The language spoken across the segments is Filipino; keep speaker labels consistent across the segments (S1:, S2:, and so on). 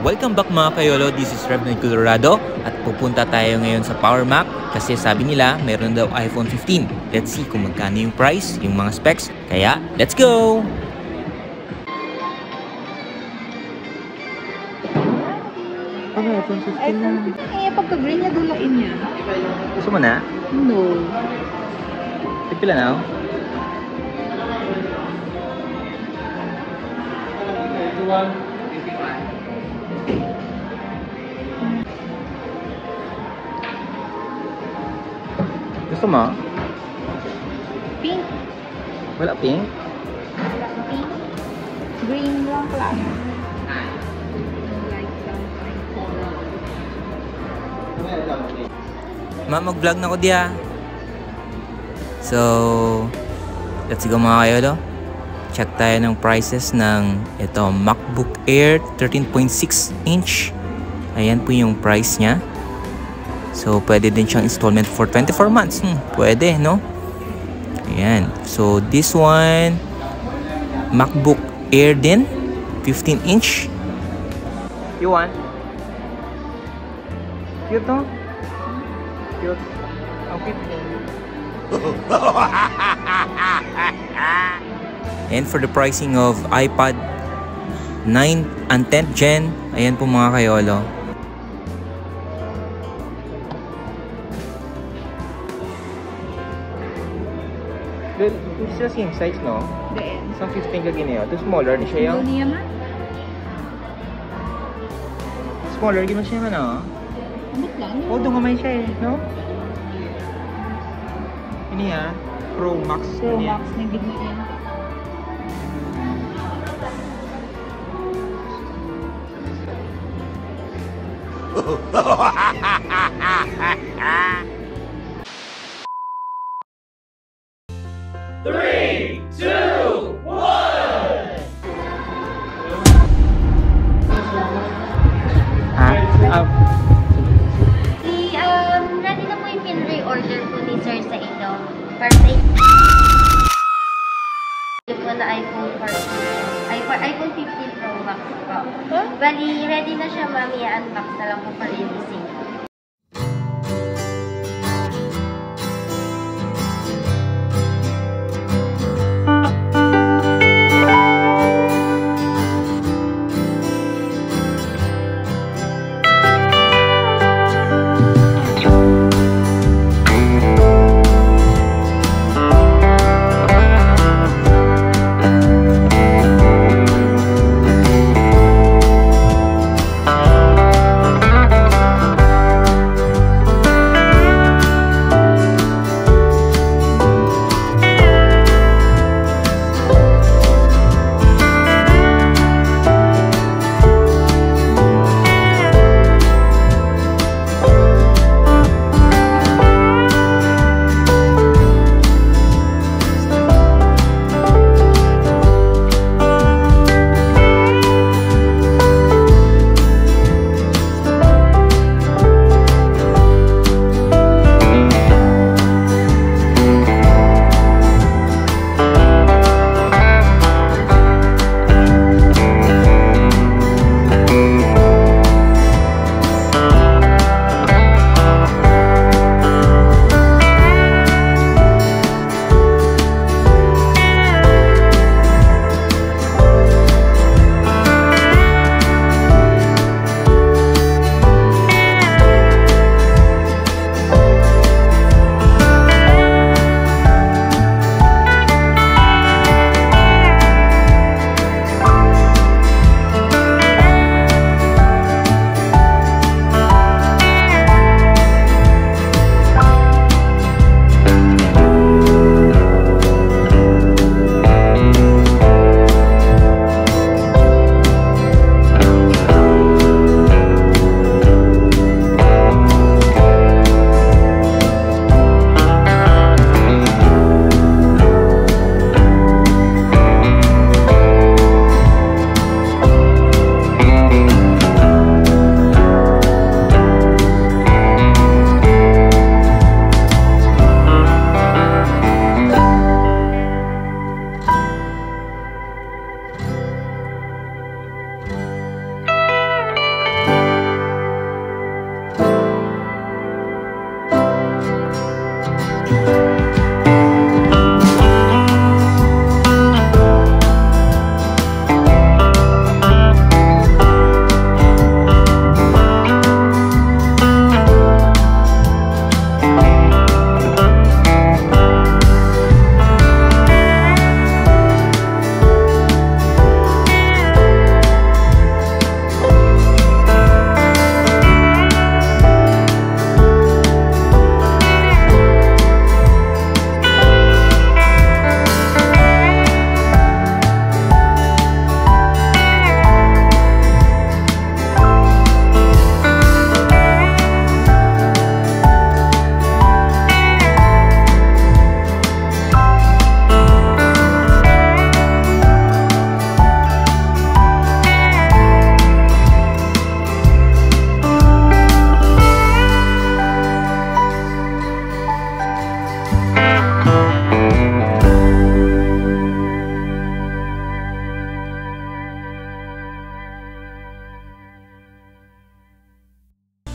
S1: Welcome back mga ka-YOLO, this is Revned at pupunta tayo ngayon sa Power Mac kasi sabi nila meron daw iPhone 15. Let's see kung magkano yung price, yung mga specs. Kaya, let's go!
S2: iPhone 15 na. Eh, pagka-green niya, dulain niya.
S1: Gusto mo na?
S2: No.
S1: Pila na? Gusto mo?
S2: Pink.
S1: Wala pink?
S2: Wala pink. Green lang lang.
S1: Ma, mag-vlog na ko diya. So, let's go mga ka-YOLO. Check tayo ng prices ng ito MacBook Air 13.6 inch. Ayan po yung price niya. So, pwede din siyang installment for 24 months. Pwede, no? Ayan. So, this one, MacBook Air din, 15 inch. You want? Cute, no? Cute. Ang cute. And for the pricing of iPad 9 and 10th Gen, ayan po mga ka-YOLO. It's the same size, no? Isang 15 ka ginayo. Ito smaller ni siya yung... Smaller ginawa siya yung ano? Oh, doon kamay siya eh, no? Ini ya, Pro Max.
S2: Pro Max na ginawa.
S3: Three, two, one.
S4: Ready na po yung pin-reorder po ni Sir sa inyo. Para sa inyo po na iPhone 15 Pro Max po. Bali, ready na siya, mami. I-unbox na lang po for releasing.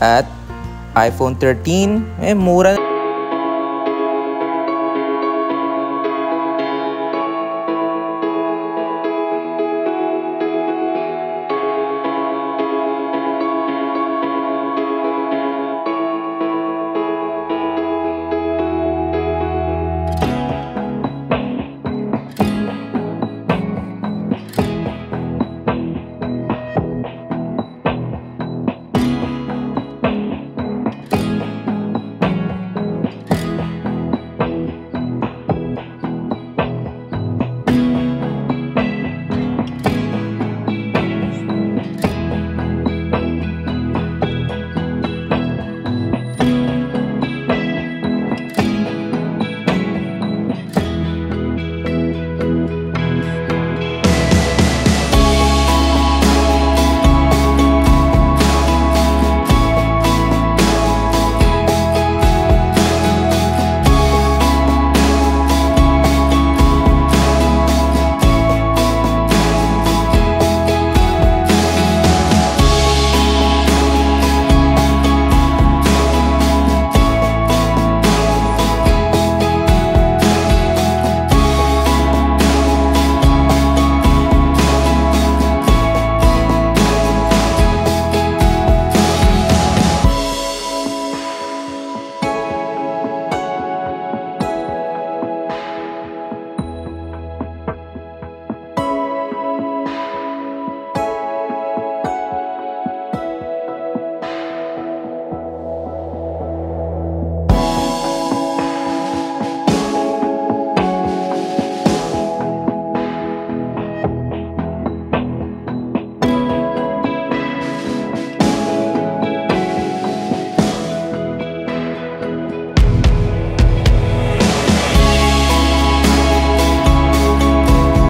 S1: At iPhone 13, mura.